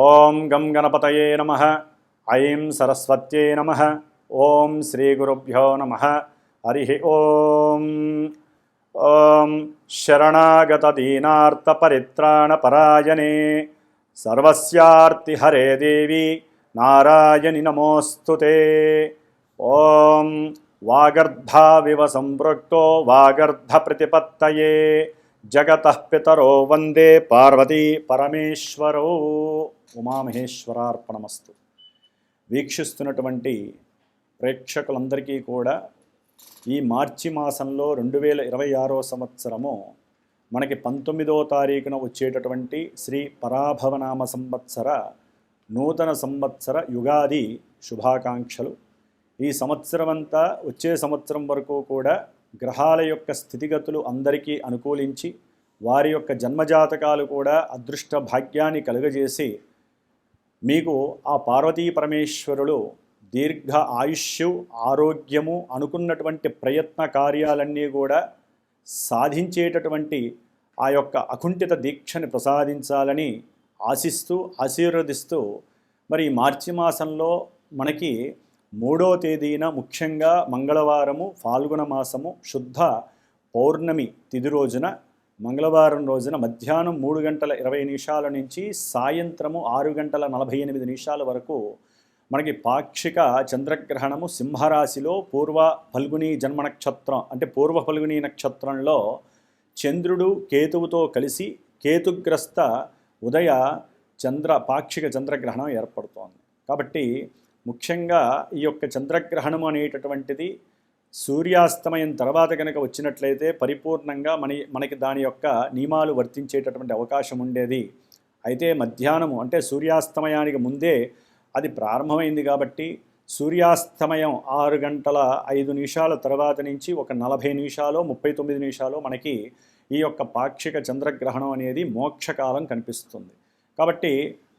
ఓం గం గణపతయే నమః. ఐం సరస్వత్యై నమః. ఓం శ్రీ గురుభ్యో నమః. హరి ఓం. ఓం శరణాగత దీనార్త పరిత్రాణ పరాయణే సర్వస్యార్తి హరే దేవి నారాయణి నమోస్తుతే. ఓం వాగర్ధావివ సంపృక్తో వాగర్ధ ప్రతిపత్తయే జగతః పితరో వందే పార్వతీ పరమేశ్వరో. ఉమామహేశ్వరార్పణమస్తు. వీక్షిస్తున్నటువంటి ప్రేక్షకులందరికీ కూడా ఈ మార్చి మాసంలో 2026 సంవత్సరము మనకి 19వ తారీఖున వచ్చేటటువంటి శ్రీ పరాభవనామ సంవత్సర నూతన సంవత్సర యుగాది శుభాకాంక్షలు. ఈ సంవత్సరం అంతా వచ్చే సంవత్సరం వరకు కూడా గ్రహాల యొక్క స్థితిగతులు అందరికీ అనుకూలించి వారి యొక్క జన్మజాతకాలు కూడా అదృష్ట భాగ్యాన్ని కలుగజేసి మీకు ఆ పార్వతీ పరమేశ్వరులు దీర్ఘ ఆయుష్యు ఆరోగ్యము అనుకున్నటువంటి ప్రయత్న కార్యాలన్నీ కూడా సాధించేటటువంటి ఆ యొక్క అకుంఠిత దీక్షని ప్రసాదించాలని ఆశిస్తూ ఆశీర్వదిస్తూ మరి మార్చి మాసంలో మనకి 3వ తేదీన ముఖ్యంగా మంగళవారము ఫాల్గుణ మాసము శుద్ధ పౌర్ణమి తిథి రోజున మంగళవారం రోజున మధ్యాహ్నం 3:20 నుంచి సాయంత్రము 6:48 వరకు మనకి పాక్షిక చంద్రగ్రహణము సింహరాశిలో పూర్వ ఫల్గుని జన్మ నక్షత్రం అంటే పూర్వ ఫల్గుని నక్షత్రంలో చంద్రుడు కేతువుతో కలిసి కేతుగ్రస్త ఉదయ పాక్షిక చంద్రగ్రహణం ఏర్పడుతోంది. కాబట్టి ముఖ్యంగా ఈ యొక్క చంద్రగ్రహణం అనేటటువంటిది సూర్యాస్తమయం తర్వాత కనుక వచ్చినట్లయితే పరిపూర్ణంగా మనకి దాని యొక్క నియమాలు వర్తించేటటువంటి అవకాశం ఉండేది. అయితే మధ్యాహ్నము అంటే సూర్యాస్తమయానికి ముందే అది ప్రారంభమైంది కాబట్టి సూర్యాస్తమయం 6:05 తర్వాత నుంచి ఒక 40 నిమిషాలు 39 నిమిషాలు మనకి ఈ యొక్క పాక్షిక చంద్రగ్రహణం అనేది మోక్షకాలం కనిపిస్తుంది. కాబట్టి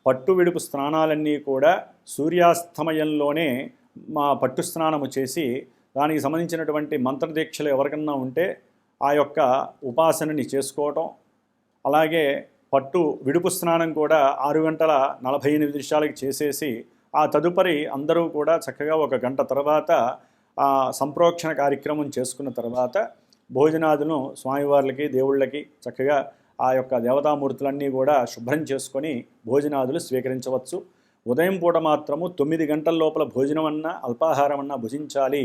పట్టు విడుపు స్నానాలన్నీ కూడా సూర్యాస్తమయంలోనే పట్టు స్నానము చేసి దానికి సంబంధించినటువంటి మంత్రదీక్షలు ఎవరికన్నా ఉంటే ఆ యొక్క ఉపాసనని చేసుకోవటం, అలాగే పట్టు విడుపు స్నానం కూడా 6:48 చేసేసి ఆ తదుపరి అందరూ కూడా చక్కగా 1 గంట తర్వాత సంప్రోక్షణ కార్యక్రమం చేసుకున్న తర్వాత భోజనాదులను స్వామివార్లకి దేవుళ్ళకి చక్కగా ఆ యొక్క దేవతామూర్తులన్నీ కూడా శుభ్రం చేసుకొని భోజనాదులు స్వీకరించవచ్చు. ఉదయం పూట మాత్రము 9 గంటల లోపల భోజనం అన్నా అల్పాహారం అన్నా భుజించాలి.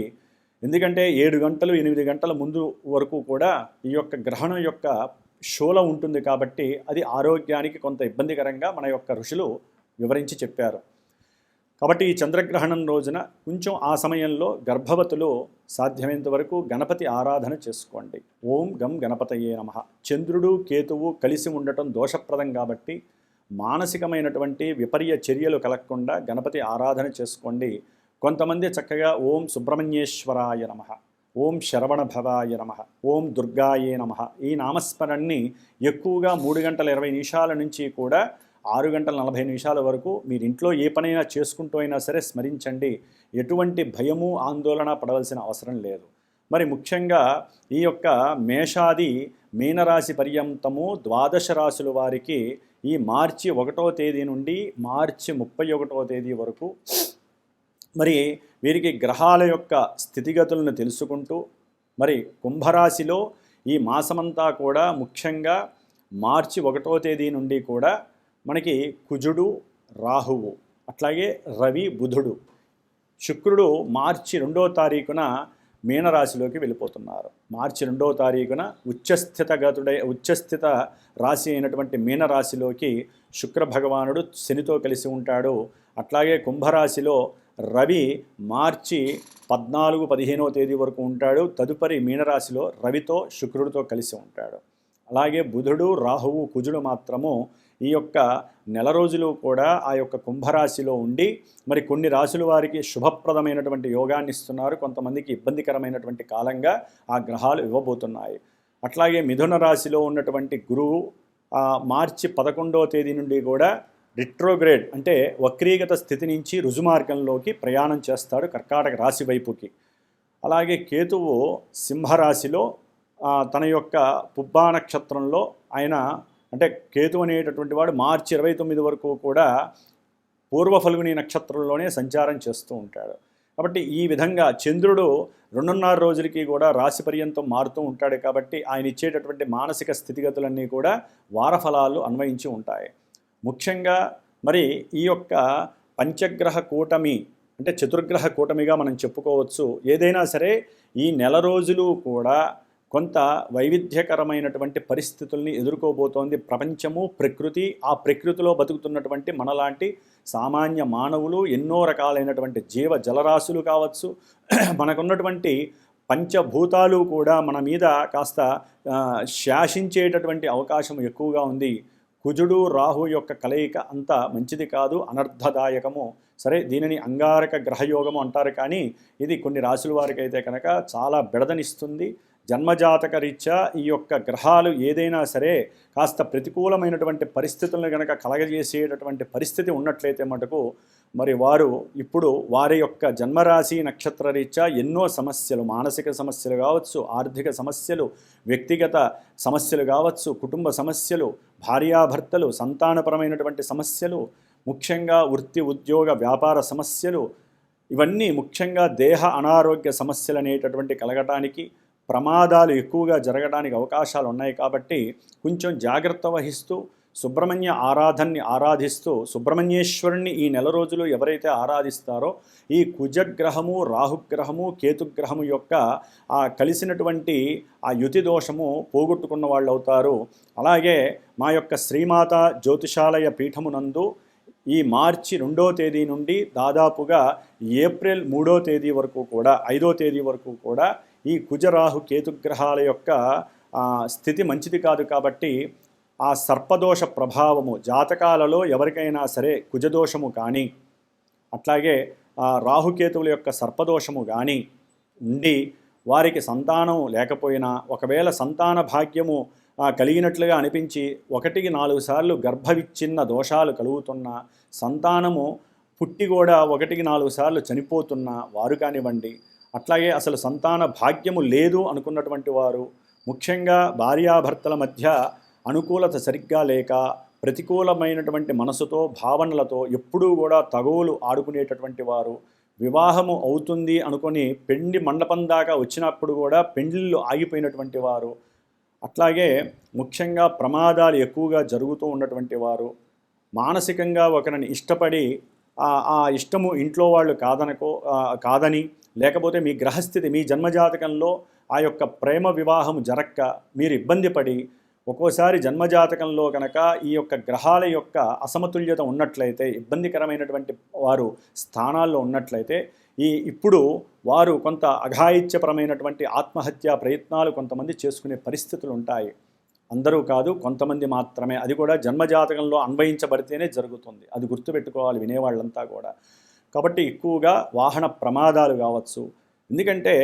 ఎందుకంటే 7 గంటలు 8 గంటల ముందు వరకు కూడా ఈ యొక్క గ్రహణం యొక్క శూల ఉంటుంది కాబట్టి అది ఆరోగ్యానికి కొంత ఇబ్బందికరంగా మన యొక్క ఋషులు వివరించి చెప్పారు. కాబట్టి ఈ చంద్రగ్రహణం రోజున కొంచెం ఆ సమయంలో గర్భవతులు సాధ్యమైనంత వరకు గణపతి ఆరాధన చేసుకోండి. ఓం గం గణపతయే నమః. చంద్రుడు కేతువు కలిసి ఉండటం దోషప్రదం కాబట్టి మానసికమైనటువంటి విపర్య చర్యలు కలగకుండా గణపతి ఆరాధన చేసుకోండి. కొంతమంది చక్కగా ఓం సుబ్రహ్మణ్యేశ్వరాయ నమః, ఓం శరవణ భవాయ నమః, ఓం దుర్గాయే నమః ఈ నామస్మరణని ఎక్కువగా 3:20 నుంచి కూడా 6:40 వరకు మీరు ఇంట్లో ఏ పనైనా చేసుకుంటూ అయినా సరే స్మరించండి. ఎటువంటి భయము ఆందోళన పడవలసిన అవసరం లేదు. మరి ముఖ్యంగా ఈ యొక్క మేషాది మీనరాశి పర్యంతము 12 రాశుల వారికి ఈ మార్చి 1వ తేదీ నుండి మార్చి 31వ తేదీ వరకు మరి వీరికి గ్రహాల యొక్క స్థితిగతులను తెలుసుకుంటూ మరి కుంభరాశిలో ఈ మాసమంతా కూడా ముఖ్యంగా మార్చి 1వ తేదీ నుండి కూడా మనకి కుజుడు రాహువు అట్లాగే రవి బుధుడు శుక్రుడు మార్చి 2వ తారీఖున మీనరాశిలోకి వెళ్ళిపోతున్నారు. మార్చి 2వ తారీఖున ఉచ్చస్థిత రాశి అయినటువంటి మీనరాశిలోకి శుక్ర భగవానుడు శనితో కలిసి ఉంటాడు. అట్లాగే కుంభరాశిలో రవి మార్చి 14, 15వ తేదీ వరకు ఉంటాడు. తదుపరి మీనరాశిలో రవితో శుక్రుడితో కలిసి ఉంటాడు. అలాగే బుధుడు రాహువు కుజుడు మాత్రము ఈ యొక్క నెల రోజులు కూడా ఆ యొక్క కుంభరాశిలో ఉండి మరి కొన్ని రాశుల వారికి శుభప్రదమైనటువంటి యోగాన్ని ఇస్తున్నారు, కొంతమందికి ఇబ్బందికరమైనటువంటి కాలంగా ఆ గ్రహాలు ఇవ్వబోతున్నాయి. అట్లాగే మిథున రాశిలో ఉన్నటువంటి గురువు మార్చి 11వ తేదీ నుండి కూడా రిట్రోగ్రేడ్ అంటే వక్రీగత స్థితి నుంచి రుజుమార్గంలోకి ప్రయాణం చేస్తాడు కర్కాటక రాశి వైపుకి. అలాగే కేతువు సింహరాశిలో తన యొక్క పుబ్బా నక్షత్రంలో ఆయన అంటే కేతు అనేటటువంటి వాడు మార్చి 29 వరకు కూడా పూర్వ ఫల్గుని నక్షత్రంలోనే సంచారం చేస్తూ ఉంటాడు. కాబట్టి ఈ విధంగా చంద్రుడు 2.5 రోజులకి కూడా రాశి పర్యంతం మారుతూ ఉంటాడు. కాబట్టి ఆయన ఇచ్చేటటువంటి మానసిక స్థితిగతులన్నీ కూడా వారఫలాలు అన్వయించి ఉంటాయి. ముఖ్యంగా మరి ఈ యొక్క పంచగ్రహ కూటమి అంటే చతుర్గ్రహ కూటమిగా మనం చెప్పుకోవచ్చు. ఏదైనా సరే ఈ నెల రోజులు కూడా కొంత వైవిధ్యకరమైనటువంటి పరిస్థితుల్ని ఎదుర్కోబోతోంది ప్రపంచము, ప్రకృతి. ఆ ప్రకృతిలో బతుకుతున్నటువంటి మనలాంటి సామాన్య మానవులు, ఎన్నో రకాలైనటువంటి జీవ జలరాశులు కావచ్చు, మనకున్నటువంటి పంచభూతాలు కూడా మన మీద కాస్త శాసించేటటువంటి అవకాశం ఎక్కువగా ఉంది. కుజుడు రాహు యొక్క కలయిక అంత మంచిది కాదు, అనర్థదాయకము. సరే, దీనిని అంగారక గ్రహయోగము అంటారు, కానీ ఇది కొన్ని రాశుల వారికి అయితే కనుక చాలా బెడదనిస్తుంది. జన్మజాతక రీత్యా ఈ యొక్క గ్రహాలు ఏదైనా సరే కాస్త ప్రతికూలమైనటువంటి పరిస్థితులను కనుక కలగజేసేటటువంటి పరిస్థితి ఉన్నట్లయితే మటుకు మరి వారు ఇప్పుడు వారి యొక్క జన్మరాశి నక్షత్ర రీత్యా ఎన్నో సమస్యలు, మానసిక సమస్యలు కావచ్చు, ఆర్థిక సమస్యలు, వ్యక్తిగత సమస్యలు కావచ్చు, కుటుంబ సమస్యలు, భార్యాభర్తలు, సంతానపరమైనటువంటి సమస్యలు, ముఖ్యంగా వృత్తి ఉద్యోగ వ్యాపార సమస్యలు, ఇవన్నీ ముఖ్యంగా దేహ అనారోగ్య సమస్యలు అనేటటువంటి కలగటానికి, ప్రమాదాలు ఎక్కువగా జరగడానికి అవకాశాలు ఉన్నాయి. కాబట్టి కొంచెం జాగ్రత్త వహిస్తూ సుబ్రహ్మణ్య ఆరాధనని ఆరాధిస్తూ సుబ్రహ్మణ్యేశ్వరుణ్ణి ఈ నెల రోజులు ఎవరైతే ఆరాధిస్తారో ఈ కుజగ్రహము, రాహుగ్రహము, కేతుగ్రహము యొక్క ఆ కలిసినటువంటి ఆ యుతి దోషము పోగొట్టుకున్న వాళ్ళు అవుతారు. అలాగే మా యొక్క శ్రీమాత జ్యోతిషాలయ పీఠమునందు ఈ మార్చి 2వ తేదీ నుండి దాదాపుగా ఏప్రిల్ 3వ తేదీ వరకు కూడా 5వ తేదీ వరకు కూడా ఈ కుజరాహు కేతుగ్రహాల యొక్క స్థితి మంచిది కాదు. కాబట్టి ఆ సర్పదోష ప్రభావము జాతకాలలో ఎవరికైనా సరే కుజదోషము కానీ అట్లాగే రాహుకేతువుల యొక్క సర్పదోషము కానీ ఉండి వారికి సంతానం లేకపోయినా, ఒకవేళ సంతాన భాగ్యము కలిగినట్లుగా అనిపించి 1-4 సార్లు గర్భవిచ్ఛిన్న దోషాలు కలుగుతున్నా, సంతానము పుట్టి కూడా 1-4 సార్లు చనిపోతున్నా వారు కానివ్వండి, అట్లాగే అసలు సంతాన భాగ్యము లేదు అనుకున్నటువంటి వారు, ముఖ్యంగా భార్యాభర్తల మధ్య అనుకూలత సరిగ్గా లేక ప్రతికూలమైనటువంటి మనసుతో భావనలతో ఎప్పుడూ కూడా తగువులు ఆడుకునేటటువంటి వారు, వివాహము అవుతుంది అనుకొని పెండి మండపం దాకా వచ్చినప్పుడు కూడా పెండ్లిళ్ళు ఆగిపోయినటువంటి వారు, అట్లాగే ముఖ్యంగా ప్రమాదాలు ఎక్కువగా జరుగుతూ ఉన్నటువంటి వారు, మానసికంగా ఒకరిని ఇష్టపడి ఆ ఇష్టము ఇంట్లో వాళ్ళు కాదని, లేకపోతే మీ గ్రహస్థితి మీ జన్మజాతకంలో ఆ యొక్క ప్రేమ వివాహం జరక్క మీరు ఇబ్బంది పడి, ఒక్కోసారి జన్మజాతకంలో కనుక ఈ యొక్క గ్రహాల యొక్క అసమతుల్యత ఉన్నట్లయితే, ఇబ్బందికరమైనటువంటి వారు స్థానాల్లో ఉన్నట్లయితే ఇప్పుడు వారు కొంత అఘాయిత్యపరమైనటువంటి ఆత్మహత్యా ప్రయత్నాలు కొంతమంది చేసుకునే పరిస్థితులు ఉంటాయి. అందరూ కాదు, కొంతమంది మాత్రమే. అది కూడా జన్మజాతకంలో అన్వయించబడితేనే జరుగుతుంది. అది గుర్తుపెట్టుకోవాలి వినేవాళ్ళంతా కూడా. కాబట్టి ఎక్కువగా వాహన ప్రమాదాలు కావచ్చు. ఎందుకంటే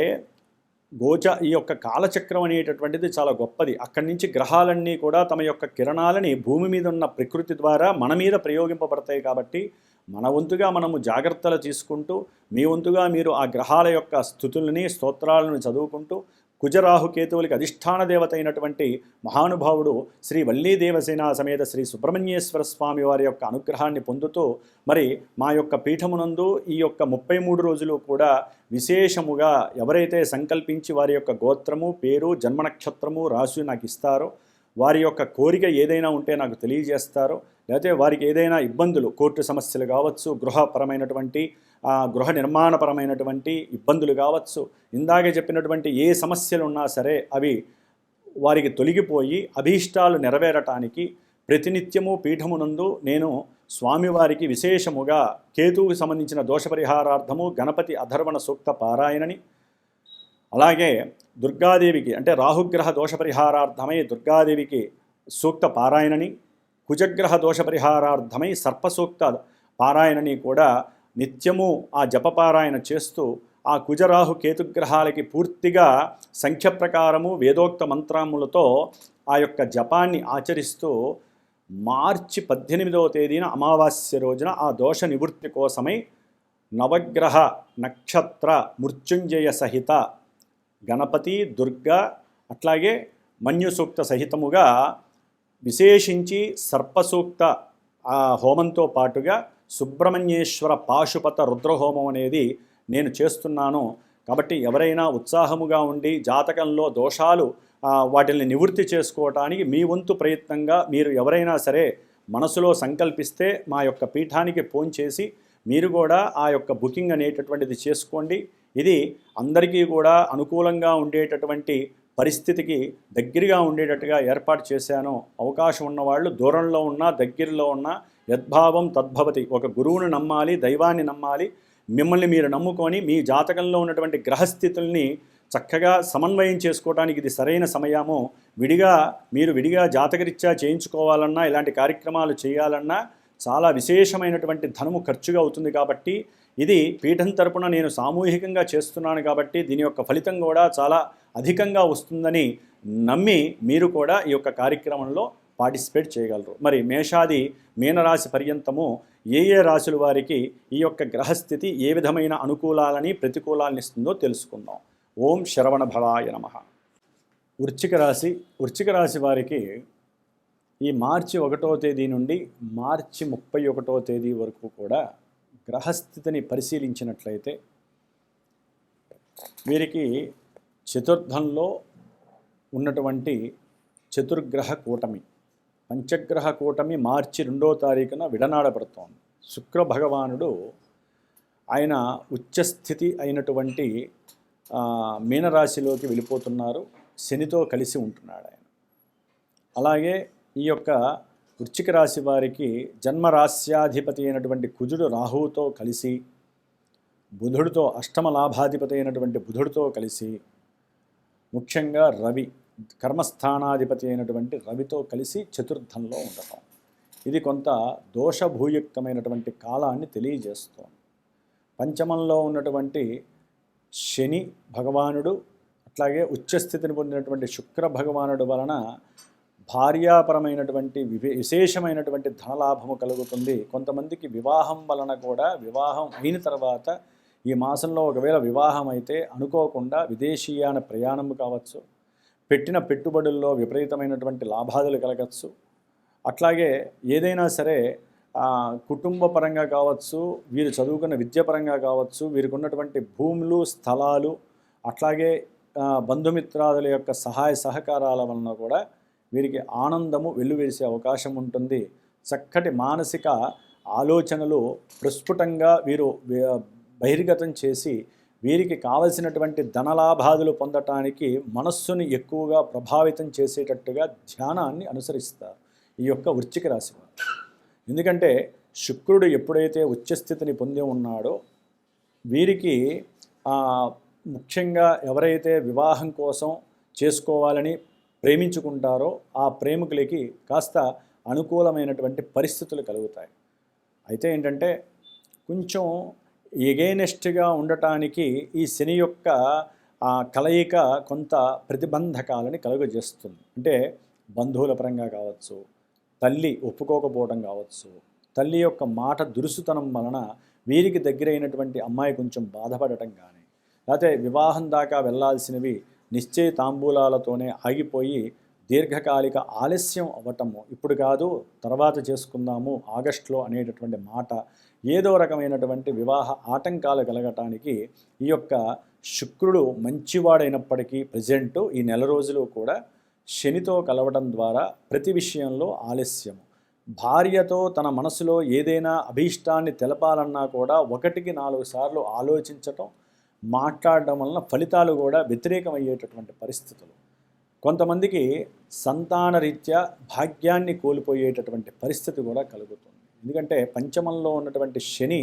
ఈ యొక్క కాలచక్రం అనేటటువంటిది చాలా గొప్పది. అక్కడి నుంచి గ్రహాలన్నీ కూడా తమ యొక్క కిరణాలని భూమి మీద ఉన్న ప్రకృతి ద్వారా మన మీద ప్రయోగింపబడతాయి. కాబట్టి మన వంతుగా మనము జాగ్రత్తలు తీసుకుంటూ, మీ వంతుగా మీరు ఆ గ్రహాల యొక్క స్థుతుల్ని స్తోత్రాలను చదువుకుంటూ, కుజరాహుకేతువులకి అధిష్టాన దేవత అయినటువంటి మహానుభావుడు శ్రీ వల్లీ దేవసేన సమేత శ్రీ సుబ్రహ్మణ్యేశ్వర స్వామి వారి యొక్క అనుగ్రహాన్ని పొందుతూ మరి మా యొక్క పీఠమునందు ఈ యొక్క 33 రోజులు కూడా విశేషముగా ఎవరైతే సంకల్పించి వారి యొక్క గోత్రము, పేరు, జన్మ నక్షత్రము, రాశి నాకు ఇస్తారో, వారి యొక్క కోరిక ఏదైనా ఉంటే నాకు తెలియజేస్తారో, లేకపోతే వారికి ఏదైనా ఇబ్బందులు, కోర్టు సమస్యలు కావచ్చు, గృహపరమైనటువంటి గృహ నిర్మాణపరమైనటువంటి ఇబ్బందులు కావచ్చు, ఇందాకే చెప్పినటువంటి ఏ సమస్యలు ఉన్నా సరే అవి వారికి తొలగిపోయి అభీష్టాలు నెరవేరటానికి ప్రతినిత్యము పీఠమునందు నేను స్వామివారికి విశేషముగా కేతువుకు సంబంధించిన దోషపరిహారార్థము గణపతి అధర్వణ సూక్త పారాయణని, అలాగే దుర్గాదేవికి అంటే రాహుగ్రహ దోషపరిహారార్థమై దుర్గాదేవికి సూక్త పారాయణని, కుజగ్రహ దోషపరిహారార్థమై సర్పసూక్త పారాయణని కూడా నిత్యము ఆ జపపారాయణ చేస్తూ ఆ కుజరాహు కేతుగ్రహాలకి పూర్తిగా సంఖ్య ప్రకారము వేదోక్త మంత్రములతో ఆ యొక్క జపాన్ని ఆచరిస్తూ మార్చి 18వ తేదీన అమావాస్య రోజున ఆ దోష నివృత్తి కోసమై నవగ్రహ నక్షత్ర మృత్యుంజయ సహిత గణపతి, దుర్గా, అట్లాగే మన్యు సూక్త సహితముగా విశేషించి సర్పసూక్త హోమంతో పాటుగా సుబ్రహ్మణ్యేశ్వర పాశుపత రుద్రహోమం అనేది నేను చేస్తున్నాను. కాబట్టి ఎవరైనా ఉత్సాహముగా ఉండి జాతకంలో దోషాలు వాటిని నివృత్తి చేసుకోవటానికి మీ వంతు ప్రయత్నంగా మీరు ఎవరైనా సరే మనసులో సంకల్పిస్తే మా యొక్క పీఠానికి ఫోన్ చేసి మీరు కూడా ఆ యొక్క బుకింగ్ అనేటటువంటిది చేసుకోండి. ఇది అందరికీ కూడా అనుకూలంగా ఉండేటటువంటి పరిస్థితికి దగ్గరగా ఉండేటట్టుగా ఏర్పాటు చేశాను. అవకాశం ఉన్నవాళ్ళు దూరంలో ఉన్నా దగ్గరలో ఉన్నా యద్భావం తద్భవతి. ఒక గురువుని నమ్మాలి, దైవాన్ని నమ్మాలి. మిమ్మల్ని మీరు నమ్ముకొని మీ జాతకంలో ఉన్నటువంటి గ్రహస్థితుల్ని చక్కగా సమన్వయం చేసుకోవడానికి ఇది సరైన సమయము. మీరు విడిగా జాతకరీత్యా చేయించుకోవాలన్నా ఇలాంటి కార్యక్రమాలు చేయాలన్నా చాలా విశేషమైనటువంటి ధనము ఖర్చుగా అవుతుంది. కాబట్టి ఇది పీఠం తరపున నేను సామూహికంగా చేస్తున్నాను కాబట్టి దీని యొక్క ఫలితం కూడా చాలా అధికంగా వస్తుందని నమ్మి మీరు కూడా ఈ యొక్క కార్యక్రమంలో పార్టిసిపేట్ చేయగలరు. మరి మేషాది మీనరాశి పర్యంతము ఏ రాశుల వారికి ఈ యొక్క గ్రహస్థితి ఏ విధమైన అనుకూలాలని ప్రతికూలాలని ఇస్తుందో తెలుసుకుందాం. ఓం శరవణ భవాయ నమః. వృశ్చిక రాశి వారికి ఈ మార్చి 1వ తేదీ నుండి మార్చి 31వ తేదీ వరకు కూడా గ్రహస్థితిని పరిశీలించినట్లయితే వీరికి చతుర్థంలో ఉన్నటువంటి చతుర్గ్రహ కూటమి, పంచగ్రహ కూటమి మార్చి 2వ తారీఖున విడనాడబడుతోంది. శుక్ర భగవానుడు ఆయన ఉచ్చస్థితి అయినటువంటి మీనరాశిలోకి వెళ్ళిపోతున్నారు. శనితో కలిసి ఉంటున్నాడు ఆయన. అలాగే ఈ యొక్క వృశ్చిక రాశి వారికి జన్మరాశ్యాధిపతి అయినటువంటి కుజుడు రాహువుతో కలిసి, బుధుడితో అష్టమ లాభాధిపతి అయినటువంటి బుధుడితో కలిసి, ముఖ్యంగా రవి కర్మస్థానాధిపతి అయినటువంటి రవితో కలిసి చతుర్థంలో ఉండటం, ఇది కొంత దోషభూయుక్తమైనటువంటి కాలాన్ని తెలియజేస్తోంది. పంచమంలో ఉన్నటువంటి శని భగవానుడు అట్లాగే ఉచ్చస్థితిని పొందినటువంటి శుక్ర భగవానుడు వలన భార్యాపరమైనటువంటి విశేషమైనటువంటి ధనలాభము కలుగుతుంది. కొంతమందికి వివాహం వలన కూడా, వివాహం అయిన తర్వాత ఈ మాసంలో ఒకవేళ వివాహం అయితే అనుకోకుండా విదేశీయాన ప్రయాణం కావచ్చు, పెట్టిన పెట్టుబడుల్లో విపరీతమైనటువంటి లాభాలు కలగచ్చు. అట్లాగే ఏదైనా సరే కుటుంబ పరంగా కావచ్చు, వీరు చదువుకున్న విద్యాపరంగా కావచ్చు, వీరికి ఉన్నటువంటి భూములు, స్థలాలు, అట్లాగే బంధుమిత్రాదుల యొక్క సహాయ సహకారాల వలన కూడా వీరికి ఆనందము వెల్లువేసే అవకాశం ఉంటుంది. చక్కటి మానసిక ఆలోచనలు ప్రస్ఫుటంగా వీరు బహిర్గతం చేసి వీరికి కావలసినటువంటి ధనలాభాదులు పొందటానికి మనస్సుని ఎక్కువగా ప్రభావితం చేసేటట్టుగా ధ్యానాన్ని అనుసరిస్తారు ఈ యొక్క వృశ్చిక రాశి వారు. ఎందుకంటే శుక్రుడు ఎప్పుడైతే ఉచ్చస్థితిని పొంది ఉన్నాడో వీరికి ముఖ్యంగా ఎవరైతే వివాహం కోసం చేసుకోవాలని ప్రేమించుకుంటారో ఆ ప్రేమికులకి కాస్త అనుకూలమైనటువంటి పరిస్థితులు కలుగుతాయి. అయితే ఏంటంటే కొంచెం ఎగైనెస్ట్గా ఉండటానికి ఈ శని యొక్క కలయిక కొంత ప్రతిబంధకాలని కలుగజేస్తుంది. అంటే బంధువుల పరంగా కావచ్చు, తల్లి ఒప్పుకోకపోవడం కావచ్చు, తల్లి యొక్క మాట దురుసుతనం వలన వీరికి దగ్గరైనటువంటి అమ్మాయి కొంచెం బాధపడటం కానీ, లేకపోతే వివాహం దాకా వెళ్ళాల్సినవి నిశ్చయ తాంబూలాలతోనే ఆగిపోయి దీర్ఘకాలిక ఆలస్యం అవ్వటము, ఇప్పుడు కాదు తర్వాత చేసుకుందాము ఆగస్టులో అనేటటువంటి మాట, ఏదో రకమైనటువంటి వివాహ ఆటంకాలు కలగటానికి ఈ యొక్క శుక్రుడు మంచివాడైనప్పటికీ ప్రజెంటు ఈ నెల రోజులు కూడా శనితో కలవడం ద్వారా ప్రతి విషయంలో ఆలస్యము. భార్యతో తన మనసులో ఏదైనా అభీష్టాన్ని తెలపాలన్నా కూడా 1-4 సార్లు ఆలోచించటం, మాట్లాడడం వలన ఫలితాలు కూడా వ్యతిరేకమయ్యేటటువంటి పరిస్థితులు. కొంతమందికి సంతానరీత్యా భాగ్యాన్ని కోల్పోయేటటువంటి పరిస్థితి కూడా కలుగుతుంది. ఎందుకంటే పంచమంలో ఉన్నటువంటి శని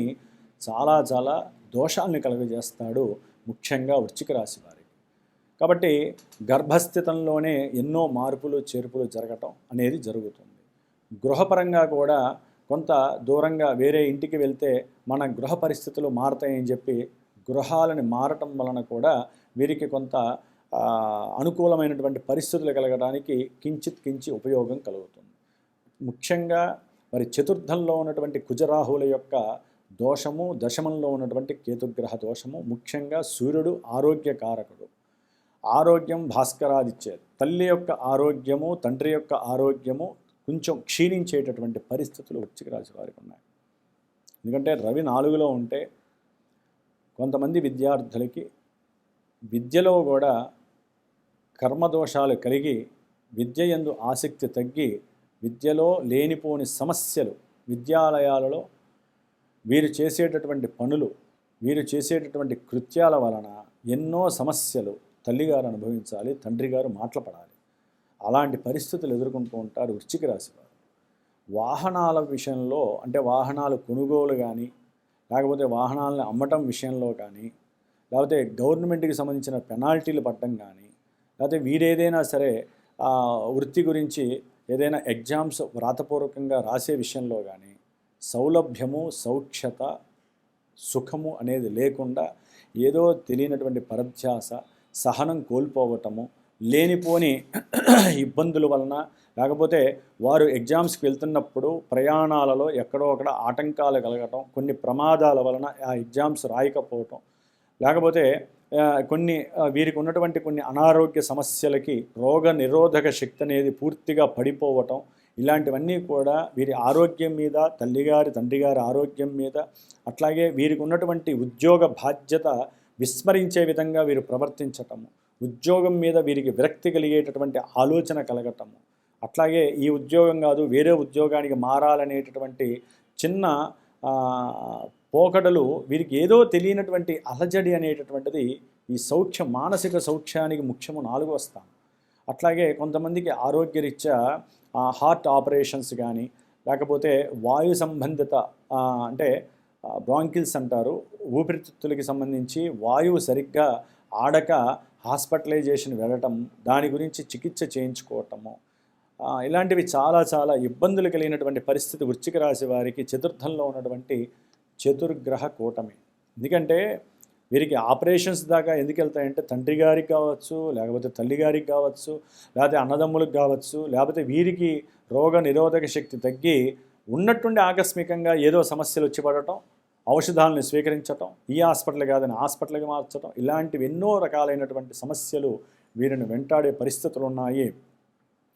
చాలా చాలా దోషాలను కలుగజేస్తాడు ముఖ్యంగా వృశ్చిక రాశి వారికి. కాబట్టి గర్భస్థితంలోనే ఎన్నో మార్పులు చేర్పులు జరగటం అనేది జరుగుతుంది. గృహపరంగా కూడా కొంత దూరంగా వేరే ఇంటికి వెళ్తే మన గృహ పరిస్థితులు మారతాయని చెప్పి గృహాలను మారటం వలన కూడా వీరికి కొంత అనుకూలమైనటువంటి పరిస్థితులు కలగడానికి కించి ఉపయోగం కలుగుతుంది. ముఖ్యంగా మరి చతుర్థంలో ఉన్నటువంటి కుజరాహుల యొక్క దోషము, దశమంలో ఉన్నటువంటి కేతుగ్రహ దోషము, ముఖ్యంగా సూర్యుడు ఆరోగ్యకారకుడు. ఆరోగ్యం భాస్కరాదిచ్చేది. తల్లి యొక్క ఆరోగ్యము, తండ్రి యొక్క ఆరోగ్యము కొంచెం క్షీణించేటటువంటి పరిస్థితులు వృశ్చిక రాశి వారికి ఉన్నాయి. ఎందుకంటే రవి 4లో ఉంటే కొంతమంది విద్యార్థులకి విద్యలో కూడా కర్మదోషాలు కలిగి విద్య యందు ఆసక్తి తగ్గి విద్యలో లేనిపోని సమస్యలు, విద్యాలయాలలో వీరు చేసేటటువంటి పనులు, వీరు చేసేటటువంటి కృత్యాల వలన ఎన్నో సమస్యలు తల్లిగారు అనుభవించాలి, తండ్రి గారు మాటలు పడాలి. అలాంటి పరిస్థితులు ఎదుర్కొంటూ ఉంటారు వృశ్చిక రాశి వారు. వాహనాల విషయంలో అంటే వాహనాలు కొనుగోలు కానీ, లేకపోతే వాహనాలను అమ్మటం విషయంలో కానీ, లేకపోతే గవర్నమెంట్కి సంబంధించిన పెనాల్టీలు పడటం కానీ, లేకపోతే వీరేదైనా సరే వృత్తి గురించి ఏదైనా ఎగ్జామ్స్ వ్రాతపూర్వకంగా రాసే విషయంలో కానీ సౌలభ్యము, సౌఖ్యత, సుఖము అనేది లేకుండా ఏదో తెలియనటువంటి పరధ్యాస, సహనం కోల్పోవటము, లేనిపోని ఇబ్బందుల వలన, లేకపోతే వారు ఎగ్జామ్స్కి వెళ్తున్నప్పుడు ప్రయాణాలలో ఎక్కడో అక్కడ ఆటంకాలు కలగటం, కొన్ని ప్రమాదాల వలన ఆ ఎగ్జామ్స్ రాయకపోవటం, లేకపోతే వీరికి ఉన్నటువంటి కొన్ని అనారోగ్య సమస్యలకి రోగ నిరోధక శక్తి అనేది పూర్తిగా పడిపోవటం, ఇలాంటివన్నీ కూడా వీరి ఆరోగ్యం మీద, తల్లిగారి తండ్రిగారి ఆరోగ్యం మీద, అట్లాగే వీరికి ఉన్నటువంటి ఉద్యోగ బాధ్యత విస్మరించే విధంగా వీరు ప్రవర్తించటము, ఉద్యోగం మీద వీరికి విరక్తి కలిగేటటువంటి ఆలోచన కలగటము, అట్లాగే ఈ ఉద్యోగం కాదు వేరే ఉద్యోగానికి మారాలనేటటువంటి చిన్న పోకడలు, వీరికి ఏదో తెలియనటువంటి అలజడి అనేటటువంటిది ఈ సౌఖ్యం, మానసిక సౌఖ్యానికి ముఖ్యము 4వ స్థానం. అట్లాగే కొంతమందికి ఆరోగ్యరీత్యా హార్ట్ ఆపరేషన్స్ కానీ, లేకపోతే వాయు సంబంధిత అంటే బ్రాంకిల్స్ అంటారు, ఊపిరితిత్తులకి సంబంధించి వాయువు సరిగ్గా ఆడక హాస్పిటలైజేషన్ వెళ్ళటం, దాని గురించి చికిత్స చేయించుకోవటము, ఇలాంటివి చాలా చాలా ఇబ్బందులు కలిగినటువంటి పరిస్థితి వృశ్చిక రాశి వారికి చతుర్థంలో ఉన్నటువంటి చతుర్గ్రహ కూటమి. ఎందుకంటే వీరికి ఆపరేషన్స్ దాకా ఎందుకు వెళ్తాయంటే తండ్రి గారికి కావచ్చు, లేకపోతే తల్లి గారికి కావచ్చు, లేకపోతే అన్నదమ్ములకు కావచ్చు, లేకపోతే వీరికి రోగ నిరోధక శక్తి తగ్గి ఉన్నట్టుండి ఆకస్మికంగా ఏదో సమస్యలు వచ్చి పడటం, ఔషధాలను స్వీకరించటం, ఈ హాస్పిటల్ కాదని హాస్పిటల్కి మార్చడం, ఇలాంటివి ఎన్నో రకాలైనటువంటి సమస్యలు వీరిని వెంటాడే పరిస్థితులు ఉన్నాయి.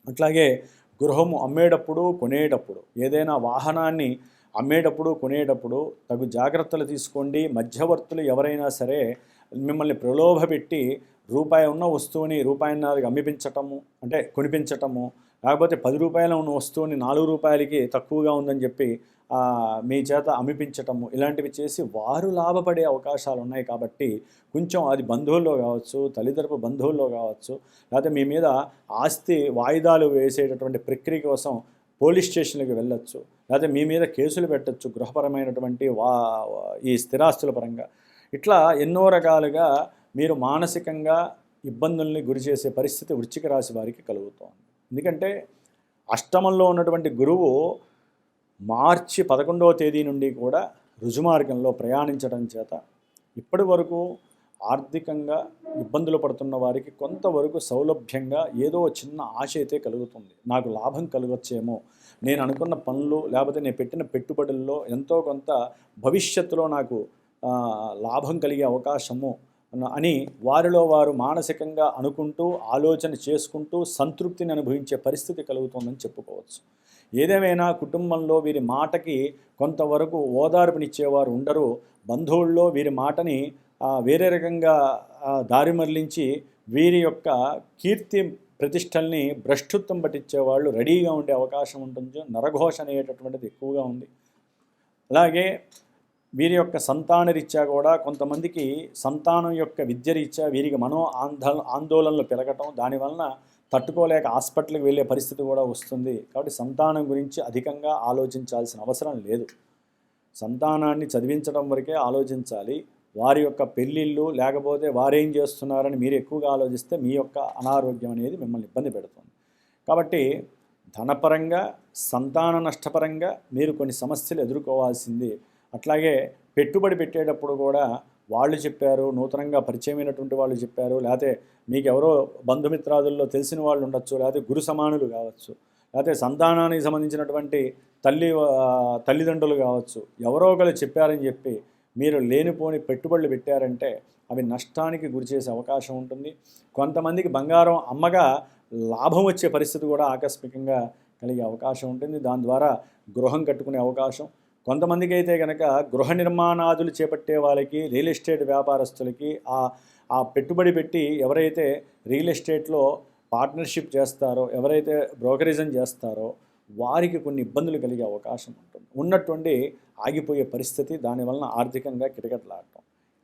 అట్లాగే గృహము అమ్మేటప్పుడు, కొనేటప్పుడు, ఏదైనా వాహనాన్ని అమ్మేటప్పుడు, కొనేటప్పుడు తగు జాగ్రత్తలు తీసుకోండి. మధ్యవర్తులు ఎవరైనా సరే మిమ్మల్ని ప్రలోభపెట్టి రూపాయి ఉన్న వస్తువుని రూపాయిన్నరకి అమ్మిపించటము, అంటే కొనిపించటము, లేకపోతే 10 రూపాయల ఉన్న వస్తువుని 4 రూపాయలకి తక్కువగా ఉందని చెప్పి మీ చేత అమ్మిపించటము, ఇలాంటివి చేసి వారు లాభపడే అవకాశాలు ఉన్నాయి. కాబట్టి కొంచెం అది బంధువుల్లో కావచ్చు, తల్లిదండ్రుల బంధువుల్లో కావచ్చు, లేకపోతే మీ మీద ఆస్తి వాయిదాలు వేసేటటువంటి ప్రక్రియ కోసం పోలీస్ స్టేషన్లకు వెళ్ళొచ్చు, లేకపోతే మీ మీద కేసులు పెట్టచ్చు గృహపరమైనటువంటి ఈ స్థిరాస్తుల పరంగా. ఇట్లా ఎన్నో రకాలుగా మీరు మానసికంగా ఇబ్బందుల్ని గురి చేసే పరిస్థితి వృశ్చిక రాశి వారికి కలుగుతోంది. ఎందుకంటే అష్టమంలో ఉన్నటువంటి గురువు మార్చి 11వ తేదీ నుండి కూడా రుజుమార్గంలో ప్రయాణించడం చేత ఇప్పటి వరకు ఆర్థికంగా ఇబ్బందులు పడుతున్న వారికి కొంతవరకు సౌలభ్యంగా ఏదో చిన్న ఆశ అయితే కలుగుతుంది. నాకు లాభం కలగచ్చేమో, నేను అనుకున్న పనులు లేకపోతే నేను పెట్టిన పెట్టుబడుల్లో ఎంతో కొంత భవిష్యత్తులో నాకు లాభం కలిగే అవకాశము అని వారిలో వారు మానసికంగా అనుకుంటూ ఆలోచన చేసుకుంటూ సంతృప్తిని అనుభవించే పరిస్థితి కలుగుతుందని చెప్పుకోవచ్చు. ఏదేమైనా కుటుంబంలో వీరి మాటకి కొంతవరకు ఓదార్పునిచ్చేవారు ఉండరు. బంధువుల్లో వీరి మాటని వేరే రకంగా దారి మరలించి వీరి యొక్క కీర్తి ప్రతిష్టల్ని భ్రష్టుత్వం పట్టించేవాళ్ళు రెడీగా ఉండే అవకాశం ఉంటుంది. నరఘోష అనేటటువంటిది ఎక్కువగా ఉంది. అలాగే వీరి యొక్క సంతాన రీత్యా కూడా కొంతమందికి సంతానం యొక్క విద్య రీత్యా వీరికి ఆందోళనలు పెరగటం, దానివలన తట్టుకోలేక హాస్పిటల్కి వెళ్ళే పరిస్థితి కూడా వస్తుంది. కాబట్టి సంతానం గురించి అధికంగా ఆలోచించాల్సిన అవసరం లేదు. సంతానాన్ని చదివించడం వరకే ఆలోచించాలి. వారి యొక్క పెళ్ళిళ్ళు లేకపోతే వారేం చేస్తున్నారని మీరు ఎక్కువగా ఆలోచిస్తే మీ యొక్క అనారోగ్యం అనేది మిమ్మల్ని ఇబ్బంది పెడుతుంది. కాబట్టి ధనపరంగా, సంతాన నష్టపరంగా మీరు కొన్ని సమస్యలు ఎదుర్కోవాల్సింది. అట్లాగే పెట్టుబడి పెట్టేటప్పుడు కూడా వాళ్ళు చెప్పారు, నూతనంగా పరిచయమైనటువంటి వాళ్ళు చెప్పారు, లేకపోతే మీకు ఎవరో బంధుమిత్రాదుల్లో తెలిసిన వాళ్ళు ఉండొచ్చు, లేకపోతే గురు సమానులు కావచ్చు, లేకపోతే సంతానానికి సంబంధించినటువంటి తల్లిదండ్రులు కావచ్చు, ఎవరో ఒకరు చెప్పారని చెప్పి మీరు లేనిపోని పెట్టుబడులు పెట్టారంటే అవి నష్టానికి గురి చేసే అవకాశం ఉంటుంది. కొంతమందికి బంగారం అమ్మగా లాభం వచ్చే పరిస్థితి కూడా ఆకస్మికంగా కలిగే అవకాశం ఉంటుంది. దాని ద్వారా గృహం కట్టుకునే అవకాశం. కొంతమందికి అయితే కనుక గృహ నిర్మాణాదులు చేపట్టే వాళ్ళకి, రియల్ ఎస్టేట్ వ్యాపారస్తులకి ఆ పెట్టుబడి పెట్టి ఎవరైతే రియల్ ఎస్టేట్లో పార్ట్నర్షిప్ చేస్తారో, ఎవరైతే బ్రోకరిజం చేస్తారో వారికి కొన్ని ఇబ్బందులు కలిగే అవకాశం ఉంటుంది. ఉన్నటువంటి ఆగిపోయే పరిస్థితి, దానివలన ఆర్థికంగా కిటకిటలాడటం,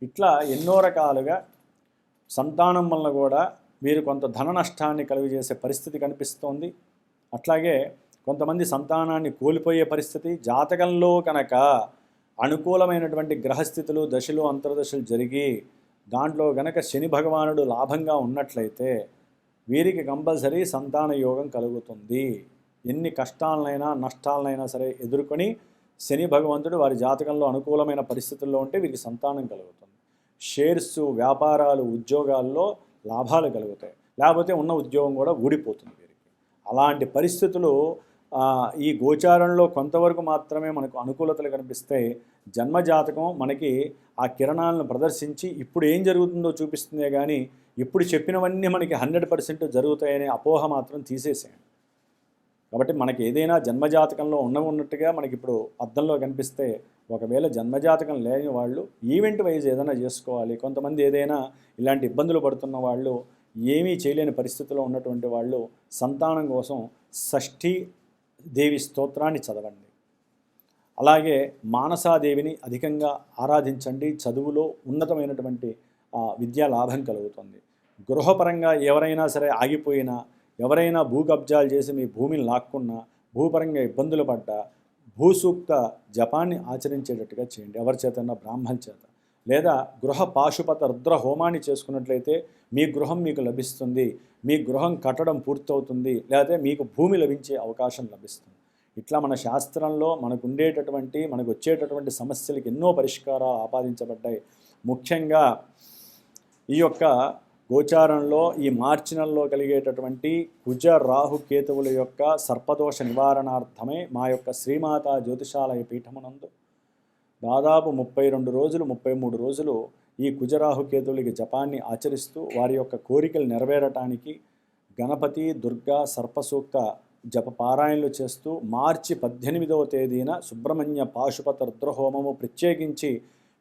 ఇట్లా ఎన్నో రకాలుగా సంతానం వలన కూడా మీరు కొంత ధన నష్టాన్ని కలుగజేసే పరిస్థితి కనిపిస్తోంది. అట్లాగే కొంతమంది సంతానాన్ని కోల్పోయే పరిస్థితి. జాతకంలో కనుక అనుకూలమైనటువంటి గ్రహస్థితులు, దశలు, అంతర్దశలు జరిగి దాంట్లో గనక శని భగవానుడు లాభంగా ఉన్నట్లయితే వీరికి కంపల్సరీ సంతాన యోగం కలుగుతుంది. ఎన్ని కష్టాలనైనా నష్టాలనైనా సరే ఎదుర్కొని శని భగవంతుడు వారి జాతకంలో అనుకూలమైన పరిస్థితుల్లో ఉంటే వీరికి సంతానం కలుగుతుంది. షేర్స్, వ్యాపారాలు, ఉద్యోగాల్లో లాభాలు కలుగుతాయి. లేకపోతే ఉన్న ఉద్యోగం కూడా ఊడిపోతుంది వీరికి. అలాంటి పరిస్థితులు ఈ గోచారంలో కొంతవరకు మాత్రమే మనకు అనుకూలతలు కనిపిస్తాయి. జన్మజాతకం మనకి ఆ కిరణాలను ప్రదర్శించి ఇప్పుడు ఏం జరుగుతుందో చూపిస్తుందే కానీ ఇప్పుడు చెప్పినవన్నీ మనకి 100% జరుగుతాయనే అపోహ మాత్రం తీసేసేయండి. కాబట్టి మనకి ఏదైనా జన్మజాతకంలో ఉన్నట్టుగా మనకి ఇప్పుడు అద్దంలో కనిపిస్తే, ఒకవేళ జన్మజాతకం లేని వాళ్ళు ఈవెంట్ వైజ్ ఏదైనా చేసుకోవాలి. కొంతమంది ఏదైనా ఇలాంటి ఇబ్బందులు పడుతున్న వాళ్ళు, ఏమీ చేయలేని పరిస్థితిలో ఉన్నటువంటి వాళ్ళు సంతానం కోసం షష్ఠీ దేవి స్తోత్రాన్ని చదవండి. అలాగే మానసాదేవిని అధికంగా ఆరాధించండి. చదువులో ఉన్నతమైనటువంటి విద్యా లాభం కలుగుతుంది. గృహపరంగా ఎవరైనా సరే ఆగిపోయినా, ఎవరైనా భూ కబ్జాలు చేసి మీ భూమిని లాక్కున్నా, భూపరంగా ఇబ్బందులు పడ్డా భూసూక్త జపాన్ని ఆచరించేటట్టుగా చేయండి. ఎవరి చేతన్నా బ్రాహ్మణ చేత, లేదా గృహ పాశుపత రుద్ర హోమాన్ని చేసుకున్నట్లయితే మీ గృహం మీకు లభిస్తుంది. మీ గృహం కట్టడం పూర్తవుతుంది, లేకపోతే మీకు భూమి లభించే అవకాశం లభిస్తుంది. ఇట్లా మన శాస్త్రంలో మనకు వచ్చేటటువంటి సమస్యలకు ఎన్నో పరిష్కారాలు ఆపాదించబడ్డాయి. ముఖ్యంగా ఈ యొక్క గోచారంలో ఈ మార్చి నెలలో కలిగేటటువంటి కుజ రాహు కేతువుల యొక్క సర్పదోష నివారణార్థమై మా యొక్క శ్రీమాతా జ్యోతిషాలయ పీఠమునందు దాదాపు 32 రోజులు 33 రోజులు ఈ కుజరాహు కేతువులకి జపాన్ని ఆచరిస్తూ వారి యొక్క కోరికలు నెరవేరటానికి గణపతి, దుర్గా, సర్పసూక్త జప పారాయణలు చేస్తూ మార్చి 18వ తేదీన సుబ్రహ్మణ్య పాశుపత రుద్రహోమము ప్రత్యేకించి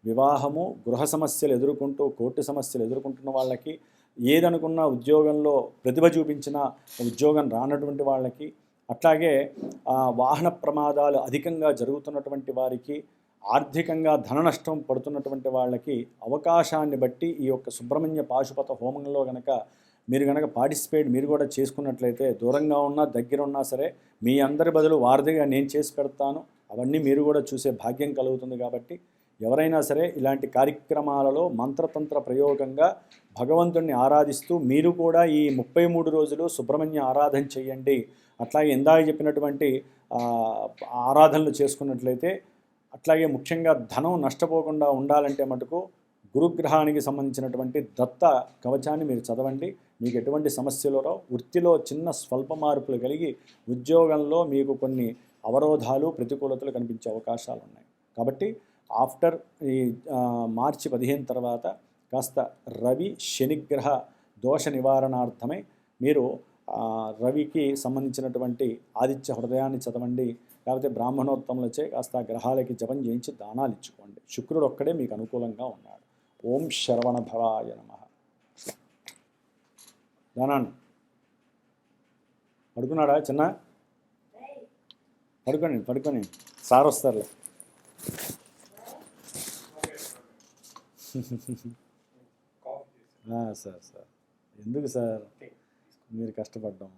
వివాహము, గృహ సమస్యలు ఎదుర్కొంటూ, కోర్టు సమస్యలు ఎదుర్కొంటున్న వాళ్ళకి, ఏదనుకున్న ఉద్యోగంలో ప్రతిభ చూపించిన ఉద్యోగం రానటువంటి వాళ్ళకి, అట్లాగే వాహన ప్రమాదాలు అధికంగా జరుగుతున్నటువంటి వారికి, ఆర్థికంగా ధన నష్టం పడుతున్నటువంటి వాళ్ళకి అవకాశాన్ని బట్టి ఈ యొక్క సుబ్రహ్మణ్య పాశుపత హోమంలో మీరు పార్టిసిపేట్ మీరు కూడా చేసుకున్నట్లయితే, దూరంగా ఉన్నా దగ్గర ఉన్నా సరే మీ అందరి బదులు వారధిగా నేను చేసి పెడతాను. అవన్నీ మీరు కూడా చూసే భాగ్యం కలుగుతుంది. కాబట్టి ఎవరైనా సరే ఇలాంటి కార్యక్రమాలలో మంత్రతంత్ర ప్రయోగంగా భగవంతుణ్ణి ఆరాధిస్తూ మీరు కూడా ఈ 33 రోజులు సుబ్రహ్మణ్య ఆరాధన చేయండి. అట్లాగే ఇందాక చెప్పినటువంటి ఆరాధనలు చేసుకున్నట్లయితే, అట్లాగే ముఖ్యంగా ధనం నష్టపోకుండా ఉండాలంటే మటుకు గురుగ్రహానికి సంబంధించినటువంటి దత్త కవచాన్ని మీరు చదవండి. మీకు ఎటువంటి సమస్యలు రావు. వృత్తిలో చిన్న స్వల్ప మార్పులు కలిగి ఉద్యోగంలో మీకు కొన్ని అవరోధాలు, ప్రతికూలతలు కనిపించే అవకాశాలు ఉన్నాయి. కాబట్టి ఆఫ్టర్ ఈ మార్చి 15 తర్వాత కాస్త రవి శనిగ్రహ దోష నివారణార్థమై మీరు రవికి సంబంధించినటువంటి ఆదిత్య హృదయాన్ని చదవండి. లేకపోతే బ్రాహ్మణోత్తములచే కాస్త గ్రహాలకి జపం చేయించి దానాలు ఇచ్చుకోండి. శుక్రుడు ఒక్కడే మీకు అనుకూలంగా ఉన్నాడు. ఓం శరవణ భవాయ నమః. దానాన్ని పడుకున్నాడా చిన్న? పడుకొని సార్ వస్తారులే. సార్ ఎందుకు సార్ మీరు కష్టపడ్డాము.